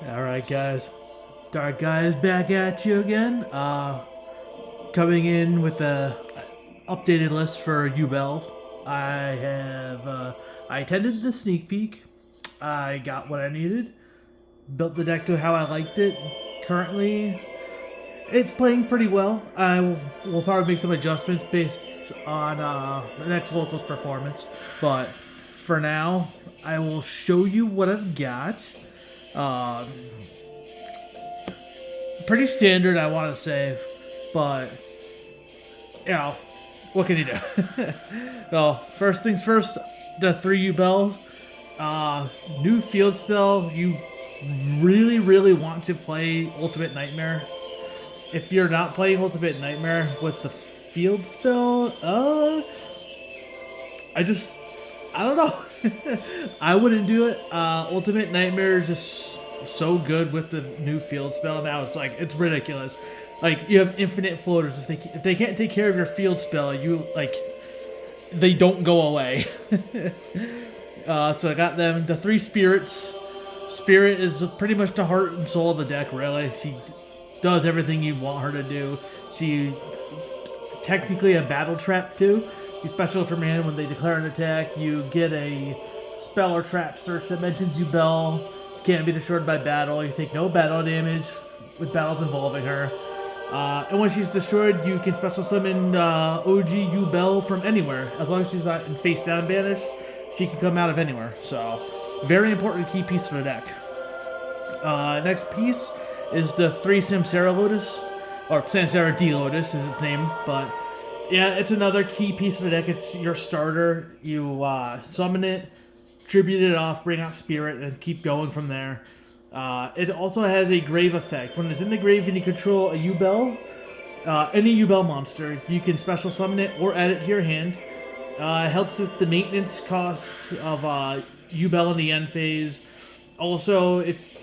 Alright guys, Dark Guys back at you again. Coming in with a updated list for Yubel. I attended the sneak peek. I got what I needed. Built the deck to how I liked it. Currently, it's playing pretty well. I will probably make some adjustments based on the next local's performance. But for now, I will show you what I've got. Um, Pretty standard, I want to say, but you know, what can you do? So first things first, the 3 new field spell. You really want to play Ultimate Nightmare. If you're not playing Ultimate Nightmare with the field spell, I don't know. I wouldn't do it. Ultimate Nightmare is just so good with the new field spell now. It's ridiculous. Like you have infinite floaters. If they can't take care of your field spell, they don't go away. So I got them the 3 spirits. Spirit is pretty much the heart and soul of the deck. Really, she does everything you want her to do. She technically a battle trap too. You special from your hand when they declare an attack. You get a spell or trap search that mentions Yubel. Can't be destroyed by battle. You take no battle damage with battles involving her. And when she's destroyed, you can special summon Yugioh Yubel from anywhere. As long as she's not in face down banished, she can come out of anywhere. So, very important key piece for the deck. Next piece is the 3 Samsara Lotus, or Samsara D Lotus is its name, but yeah, it's another key piece of the deck. It's your starter. You summon it, tribute it off, bring out Spirit, and keep going from there. It also has a grave effect. When it's in the grave and you control a Yubel, any Yubel monster, you can special summon it or add it to your hand. It helps with the maintenance cost of Yubel in the end phase. Also, if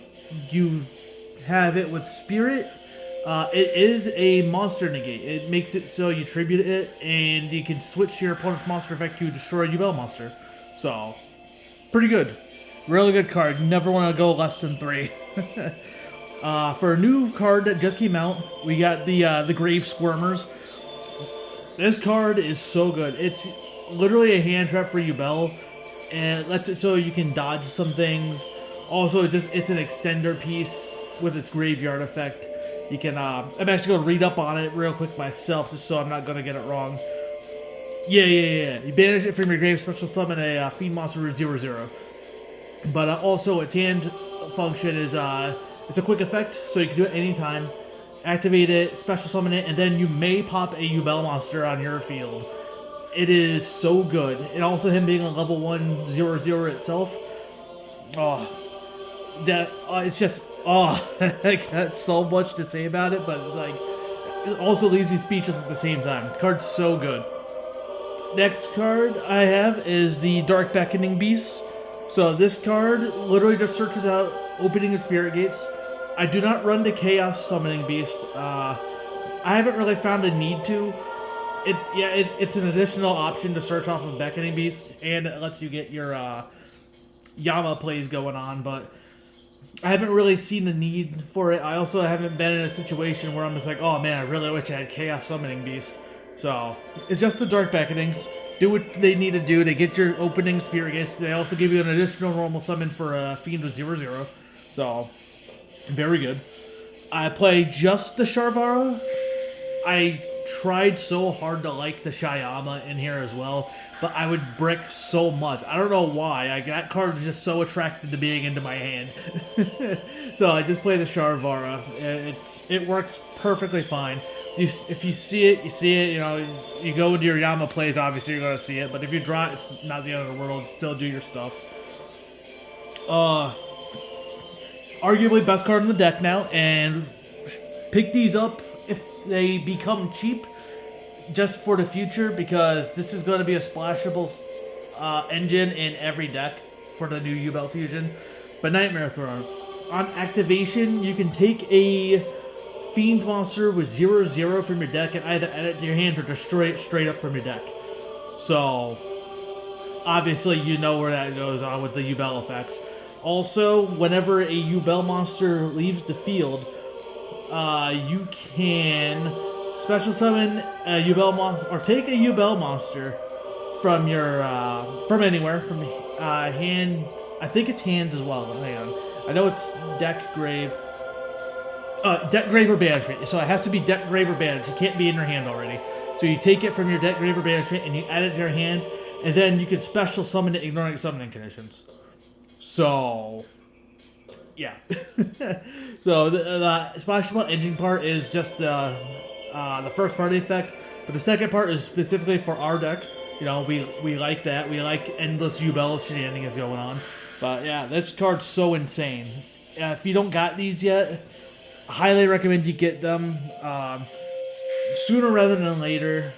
you have it with Spirit, it is a monster negate. It makes it so you tribute it, and you can switch your opponent's monster effect to destroy a Yubel monster. So, pretty good. Really good card. Never want to go less than 3. For a new card that just came out, we got the Grave Squirmers. This card is so good. It's literally a hand trap for Yubel, and it lets it so you can dodge some things. Also, it's an extender piece with its graveyard effect. You can, I'm actually going to read up on it real quick myself, just so I'm not going to get it wrong. Yeah. You banish it from your grave, special summon a Fiend Monster 0/0. But also, its hand function is, it's a quick effect, so you can do it anytime. Activate it, special summon it, and then you may pop a Yubel monster on your field. It is so good. And also him being a level 1 0/0 itself. Oh, it's just, I got so much to say about it, but it also leaves me speechless at the same time. The card's so good. Next card I have is the Dark Beckoning Beast. So this card literally just searches out opening of spirit gates. I do not run the Chaos Summoning Beast. I haven't really found a need to. It's an additional option to search off of Beckoning Beast, and it lets you get your Yama plays going on, but I haven't really seen the need for it. I also haven't been in a situation where I'm just like, oh man, I really wish I had Chaos Summoning Beast. So, it's just the Dark Beckonings. Do what they need to do to get your opening Spirit Gates. They also give you an additional normal summon for a Fiend with 0/0. So, very good. I play just the Sharvara. I tried so hard to like the Shyama in here as well, but I would brick so much. I don't know why. That card is just so attracted to being into my hand. So I just play the Sharvara. It works perfectly fine. If you see it, you see it. You know, you go into your Yama plays, obviously you're going to see it, but if you draw it, it's not the end of the world. Still do your stuff. Arguably best card in the deck now, and pick these up if they become cheap, just for the future, because this is going to be a splashable engine in every deck for the new Yubel Fusion. But Nightmare Throne. On activation, you can take a Fiend monster with 0/0 from your deck and either add it to your hand or destroy it straight up from your deck. So, obviously you know where that goes on with the Yubel effects. Also, whenever a Yubel monster leaves the field, you can special summon a Yubel monster or take a Yubel monster from your from anywhere from hand. I think it's hands as well. Hang on, I know it's deck, grave. Deck, grave, or banishment. So it has to be deck, grave, or banishment. It can't be in your hand already. So you take it from your deck, grave, or banishment, and you add it to your hand, and then you can special summon it, ignoring summoning conditions. So, yeah. So the Splash Ball engine part is just the first party effect, but the second part is specifically for our deck. You know, we like that. We like endless Yubel shenanigans going on. But yeah, this card's so insane. If you don't got these yet, I highly recommend you get them sooner rather than later.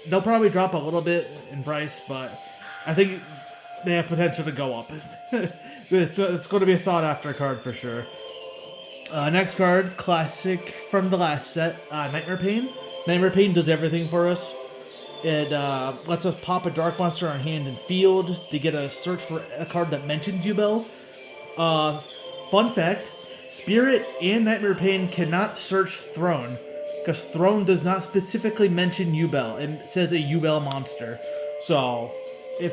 They'll probably drop a little bit in price, but I think they have potential to go up. It's going to be a sought after card for sure. Next card, classic from the last set, Nightmare Pain. Nightmare Pain does everything for us. It lets us pop a dark monster on hand and field to get a search for a card that mentions Yubel. Fun fact, Spirit and Nightmare Pain cannot search Throne, because Throne does not specifically mention Yubel. It says a Yubel monster. So, if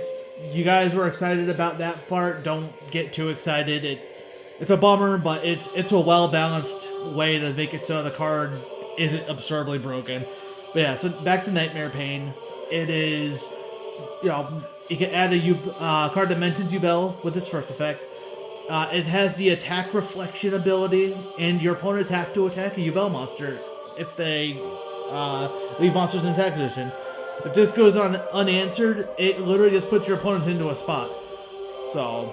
you guys were excited about that part, don't get too excited. It's a bummer, but it's a well-balanced way to make it so the card isn't absurdly broken. But yeah, so back to Nightmare Pain. It is, you know, you can add a card that mentions Yubel with its first effect. It has the attack reflection ability, and your opponents have to attack a Yubel monster if they leave monsters in attack position. If this goes on unanswered, it literally just puts your opponent into a spot. So,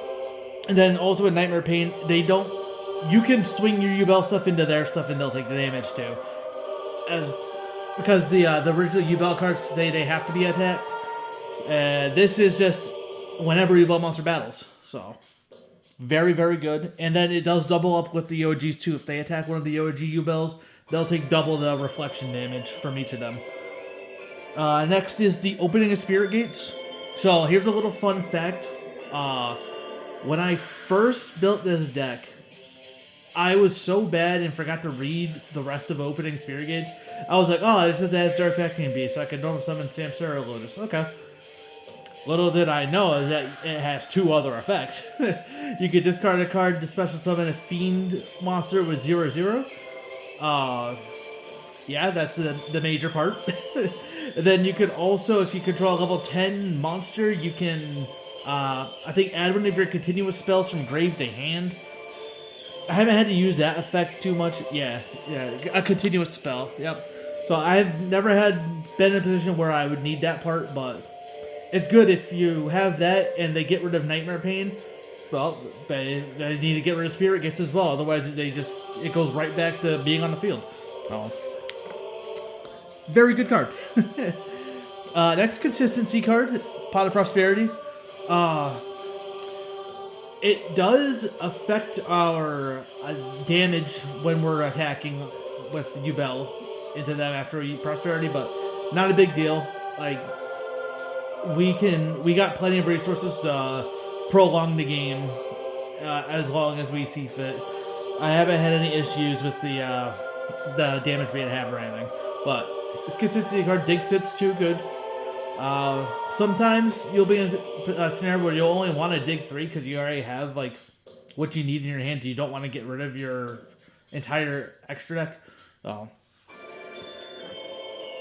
and then also with Nightmare Pain, you can swing your Yubel stuff into their stuff and they'll take the damage too. Because the original Yubel cards say they have to be attacked. This is just whenever Yubel monster battles. So, very, very good. And then it does double up with the OGs too. If they attack one of the OG Yubels, they'll take double the reflection damage from each of them. Next is the opening of Spirit Gates. So here's a little fun fact. When I first built this deck, I was so bad and forgot to read the rest of opening Spirit Gates. I was like, oh, it just adds Dark Vacuum Beast, so I can normal summon Samsara Lotus. Okay. Little did I know is that it has two other effects. You could discard a card to special summon a Fiend monster with 0/0. Yeah, that's the major part. And then you could also, if you control a level 10 monster, you can, I think, add one of your continuous spells from grave to hand. I haven't had to use that effect too much. Yeah, a continuous spell. Yep. So I've never been in a position where I would need that part, but it's good if you have that and they get rid of Nightmare Pain. Well, they need to get rid of Spirit Gates as well. Otherwise, it goes right back to being on the field. Oh. Very good card. Next consistency card, Pot of Prosperity. It does affect our damage when we're attacking with Yubel into them after we eat Prosperity, but not a big deal. Like, we got plenty of resources to prolong the game as long as we see fit. I haven't had any issues with the damage we have or anything, but this consistency card, Dig Sit's too good. Sometimes you'll be in a scenario where you'll only want to dig 3 because you already have like what you need in your hand. You don't want to get rid of your entire extra deck.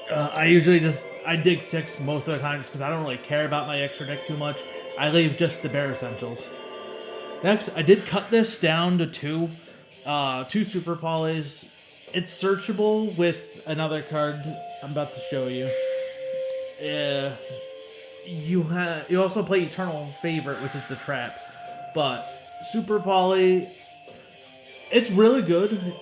I usually I dig 6 most of the time just because I don't really care about my extra deck too much. I leave just the bare essentials. Next, I did cut this down to 2. 2 Super Polys. It's searchable with another card I'm about to show you. You also play Eternal Favorite, which is the trap. But Super Poly, it's really good.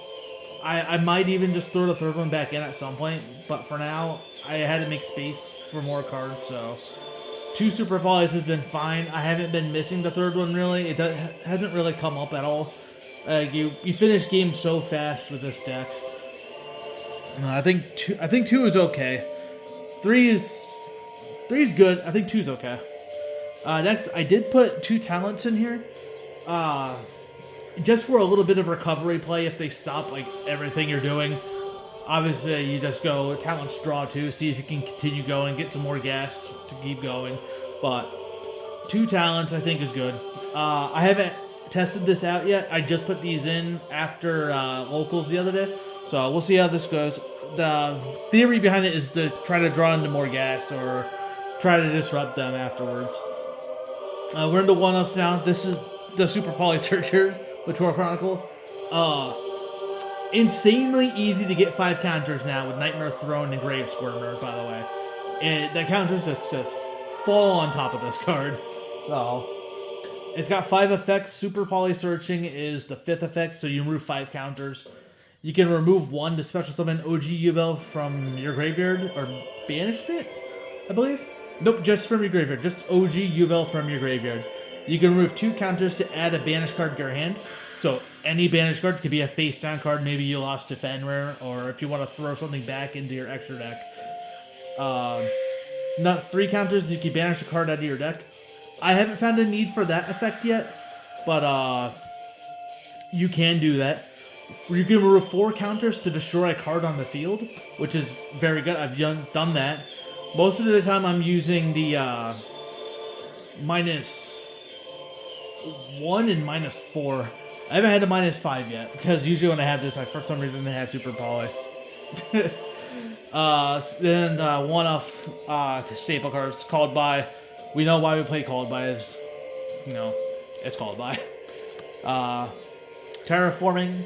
I might even just throw the third one back in at some point, but for now, I had to make space for more cards, so 2 Super Polys has been fine. I haven't been missing the third one, really. It hasn't really come up at all. You finish games so fast with this deck. I think 2 is okay. 3 is good. I think 2 is okay. Next, I did put 2 talents in here. Uh, just for a little bit of recovery play if they stop like everything you're doing. Obviously, you just go talents draw 2, see if you can continue going, get some more gas to keep going. But 2 talents I think is good. I haven't tested this out yet. I just put these in after locals the other day, so we'll see how this goes. The theory behind it is to try to draw into more gas or try to disrupt them afterwards. We're into one-ups now. This is the Super Poly Searcher, Mature Chronicle. Insanely easy to get 5 counters now with Nightmare Throne and Grave Squirmer, by the way. And the counters just fall on top of this card. So, it's got 5 effects. Super Poly Searching is the 5th effect, so you remove 5 counters. You can remove 1 to special summon Yugioh Yubel from your graveyard, or banishment, I believe? Nope, just from your graveyard. Just Yugioh Yubel from your graveyard. You can remove 2 counters to add a banished card to your hand. So any banished card could be a face down card. Maybe you lost to Fenrir, or if you want to throw something back into your extra deck. Not 3 counters, you can banish a card out of your deck. I haven't found a need for that effect yet, but you can do that. You can remove 4 counters to destroy a card on the field, which is very good. I've done that. Most of the time I'm using the -1 and -4. I haven't had a -5 yet, because usually when I have this, I for some reason have Super Poly. Then one off staple cards, Called By. We know why we play Called By. It's, it's Called By. Terraforming,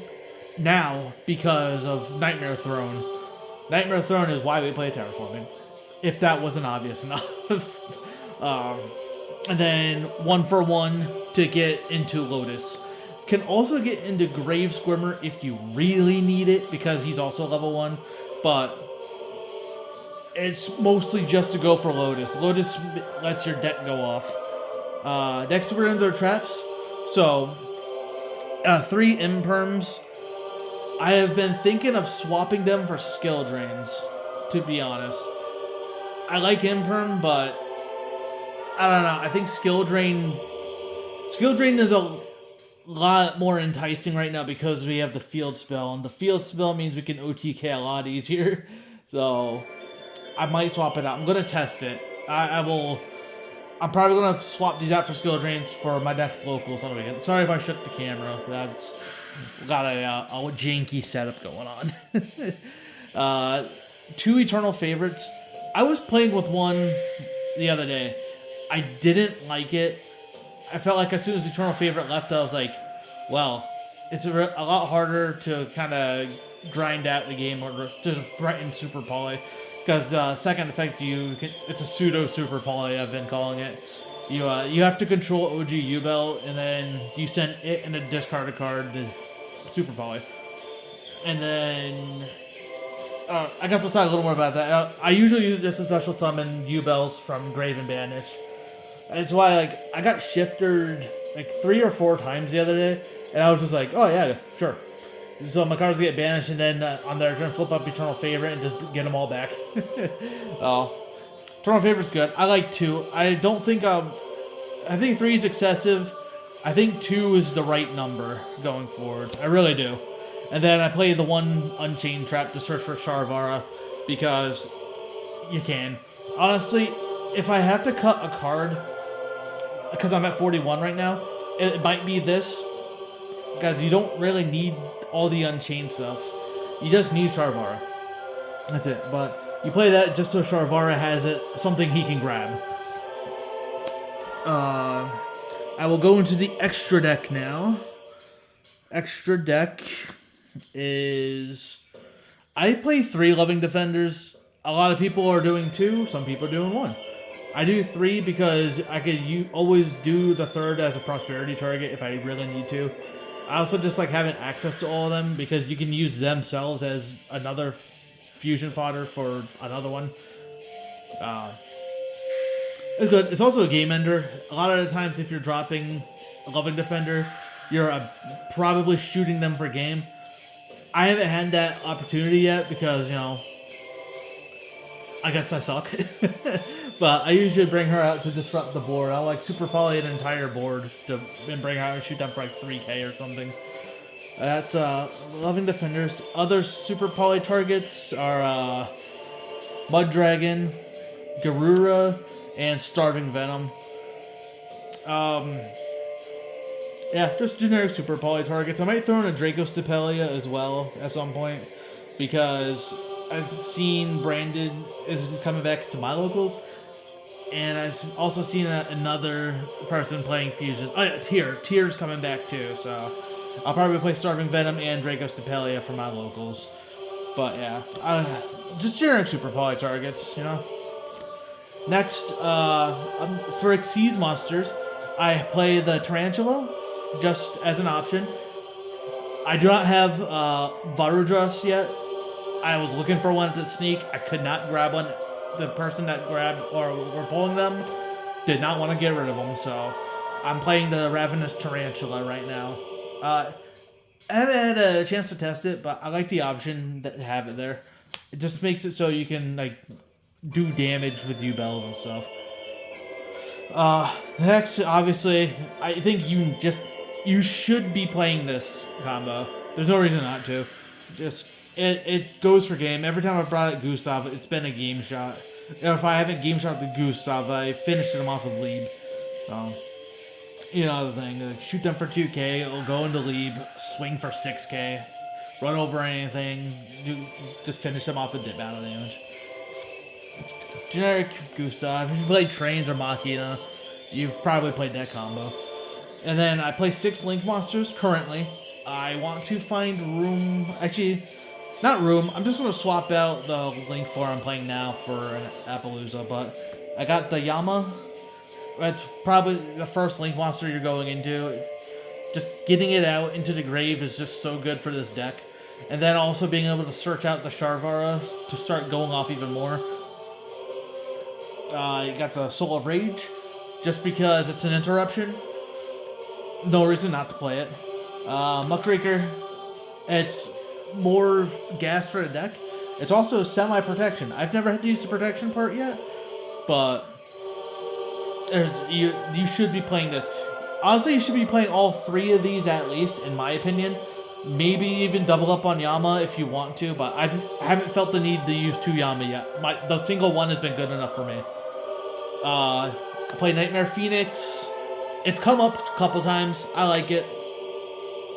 now, because of Nightmare Throne. Nightmare Throne is why we play Terraforming, if that wasn't obvious enough. And then 1 for 1 to get into Lotus. Can also get into Grave Squirmer if you really need it, because he's also level 1. But it's mostly just to go for Lotus. Lotus lets your deck go off. Next we're into traps. So, 3 Imperms. I have been thinking of swapping them for skill drains, to be honest. I like Imperm, but I don't know. I think skill drain is a lot more enticing right now because we have the field spell, and the field spell means we can OTK a lot easier. So I might swap it out. I'm gonna test it. I'm probably gonna swap these out for skill drains for my next locals on the weekend. Sorry if I shook the camera. That's got a janky setup going on. 2 Eternal Favorites. I was playing with one the other day. I didn't like it. I felt like as soon as Eternal Favorite left, I was like, well, it's a lot harder to kind of grind out the game or to threaten Super Poly. Because second effect, it's a pseudo Super Poly, I've been calling it. You have to control Yugioh Yubel, and then you send it and a discarded card to Super Poly. And then I guess we'll talk a little more about that. I usually use just a special summon Yubels from Grave and Banish. It's why I got shifted 3 or 4 times the other day, and I was just like, oh yeah, sure. So my cards get banished, and then on their turn flip up Eternal Favorite and just get them all back. Eternal Favorite's good. I like 2. I don't think I think 3 is excessive. I think 2 is the right number going forward. I really do. And then I play the 1 Unchained Trap to search for Sharvara because you can. Honestly, if I have to cut a card, because I'm at 41 right now, it might be this. Because you don't really need all the Unchained stuff. You just need Sharvara. That's it. But you play that just so Sharvara has something he can grab. I will go into the extra deck now. Extra deck is... I play 3 Loving Defenders. A lot of people are doing 2. Some people are doing 1. I do 3 because I could always do the 3rd as a prosperity target if I really need to. I also just like having access to all of them because you can use themselves as another fusion fodder for another one. It's good. It's also a game ender. A lot of the times if you're dropping a Loving Defender, you're probably shooting them for game. I haven't had that opportunity yet because, I guess I suck. But I usually bring her out to disrupt the board. I'll like super poly an entire board and bring her out and shoot them for like 3k or something. That's Loving Defenders. Other super poly targets are Mud Dragon, Garura, and Starving Venom. Yeah, just generic super poly targets. I might throw in a Draco Stapelia as well at some point because I've seen Brandon is coming back to my locals, and I've also seen another person playing Fusion. Oh yeah, Tier's coming back too, so I'll probably play Starving Venom and Draco Stapelia for my locals. But yeah, just generic super poly targets, you know. Next, for Xyz monsters, I play the Tarantula just as an option. I do not have Varudras yet. I was looking for one at Sneak. I could not grab one. The person that grabbed or were pulling them did not want to get rid of them, so I'm playing the Ravenous Tarantula right now. I haven't had a chance to test it, but I like the option that have it there. It just makes it so you can like do damage with Yubels and stuff. Next, obviously, I think you should be playing this combo. There's no reason not to. Just it goes for game. Every time I brought out Gustav, it's been a game shot. If I haven't game shot the Gustav, I finished them off of Lieb. So, you know the thing. Shoot them for 2k, it'll go into Lieb, swing for 6k, run over anything, just finish them off with dip battle damage. Generic Gustav. If you play Trains or Machina, you've probably played that combo. And then I play 6 Link monsters currently. I want to find room. Actually, not room. I'm just going to swap out the Link 4 I'm playing now for an Appaloosa. But I got the Yama. That's probably the first Link monster you're going into. Just getting it out into the grave is just so good for this deck. And then also being able to search out the Sharvara to start going off even more. You got the Soul of Rage, just because it's an interruption. No reason not to play it. Muckraker, it's more gas for the deck. It's also semi-protection. I've never had to use the protection part yet, but you should be playing this. Honestly, you should be playing all 3 of these at least, in my opinion. Maybe even double up on Yama if you want to, but I haven't felt the need to use 2 Yama yet. The single one has been good enough for me. I play Nightmare Phoenix. It's come up a couple times. I like it.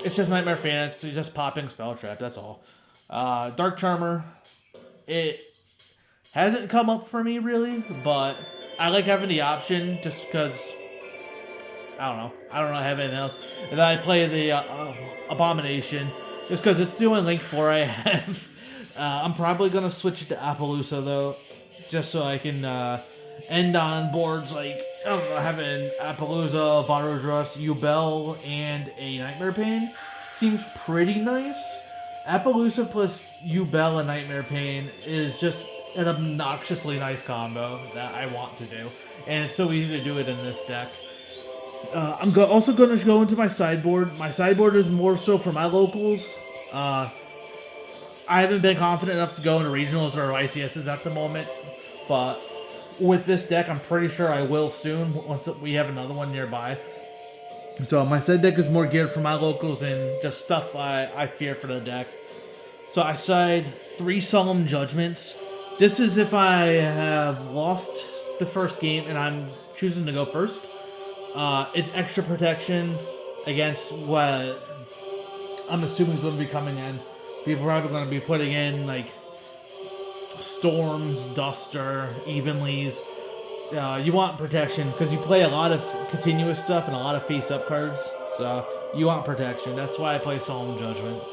It's just Nightmare Phoenix. You're just popping Spell Trap, that's all. Dark Charmer. It hasn't come up for me, really, but I like having the option just because, I don't know. I don't have anything else. And then I play the Abomination just because it's the only Link 4 I have. I'm probably going to switch it to Appaloosa, though, just so I can end on boards like, I don't know, having Appaloosa, Varudras, Yubel, and a Nightmare Pain seems pretty nice. Appaloosa plus Yubel and Nightmare Pain is just an obnoxiously nice combo that I want to do. And it's so easy to do it in this deck. I'm also going to go into my sideboard. My sideboard is more so for my locals. I haven't been confident enough to go into regionals or ICSs at the moment, but with this deck, I'm pretty sure I will soon once we have another one nearby. So my side deck is more geared for my locals and just stuff I fear for the deck. So I side 3 Solemn Judgments. This is if I have lost the first game and I'm choosing to go first. It's extra protection against what I'm assuming is going to be coming in. People are probably going to be putting in like Storms, Duster, Evenlies. You want protection because you play a lot of continuous stuff and a lot of face-up cards. So you want protection. That's why I play Solemn Judgment.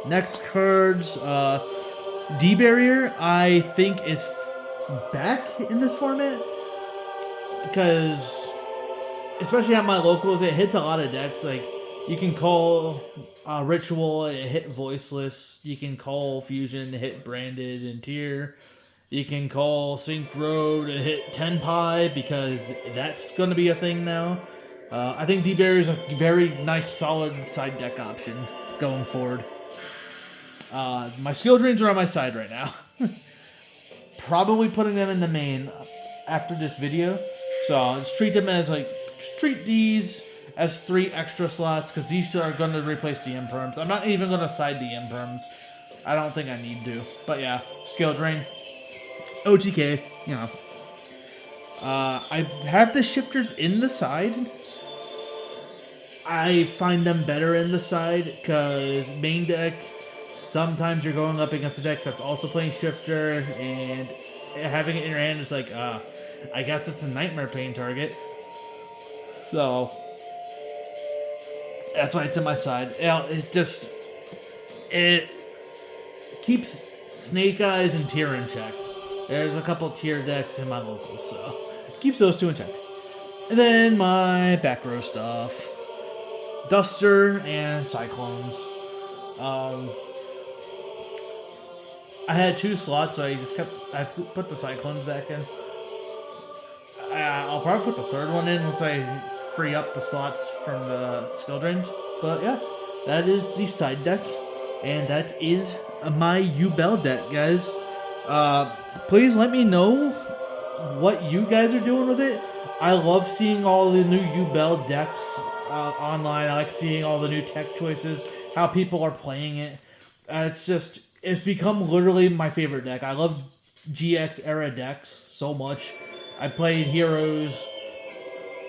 Next cards, D-Barrier, I think is back in this format. Because, especially at my locals, it hits a lot of decks. Like, you can call Ritual, it hit Voiceless. You can call Fusion, it hit Branded and Tier. You can call Sync Road, it hit Tenpai, because that's going to be a thing now. I think D-Barrier is a very nice, solid side deck option going forward. My skill drains are on my side right now. probably putting them in the main after this video. So I'll just treat them as like, just treat these as 3 extra slots because these are going to replace the imperms. I'm not even going to side the imperms. I don't think I need to. But yeah, skill drain, OTK, you know. I have the shifters in the side. I find them better in the side because main deck, sometimes you're going up against a deck that's also playing shifter, and having it in your hand is like, I guess it's a Nightmare Pain target. So that's why it's in my side. You know, it keeps Snake Eyes and Tier in check. There's a couple Tier decks in my locals, so it keeps those 2 in check. And then my back row stuff. Duster and Cyclones. I had 2 slots, so I put the Cyclones back in. I'll probably put the 3rd one in once I free up the slots from the skill drains. But yeah, that is the side deck, and that is my Yubel deck, guys. Please let me know what you guys are doing with it. I love seeing all the new Yubel decks online. I like seeing all the new tech choices, how people are playing it. It's become literally my favorite deck. I love GX era decks so much. I played Heroes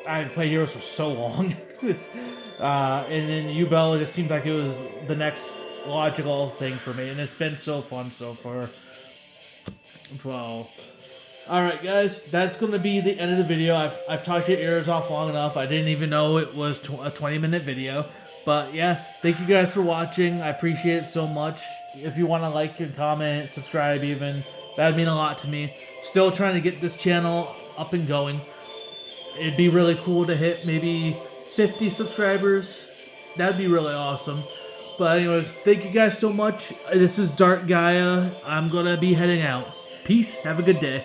for so long. And then Yubel just seemed like it was the next logical thing for me, and it's been so fun so far. Well, alright guys, that's going to be the end of the video. I've talked your ears off long enough. I didn't even know it was a 20-minute video. But yeah, thank you guys for watching. I appreciate it so much. If you want to like and comment, subscribe even, that'd mean a lot to me. Still trying to get this channel up and going. It'd be really cool to hit maybe 50 subscribers. That'd be really awesome. But anyways, thank you guys so much. This is Dark Gaia. I'm going to be heading out. Peace. Have a good day.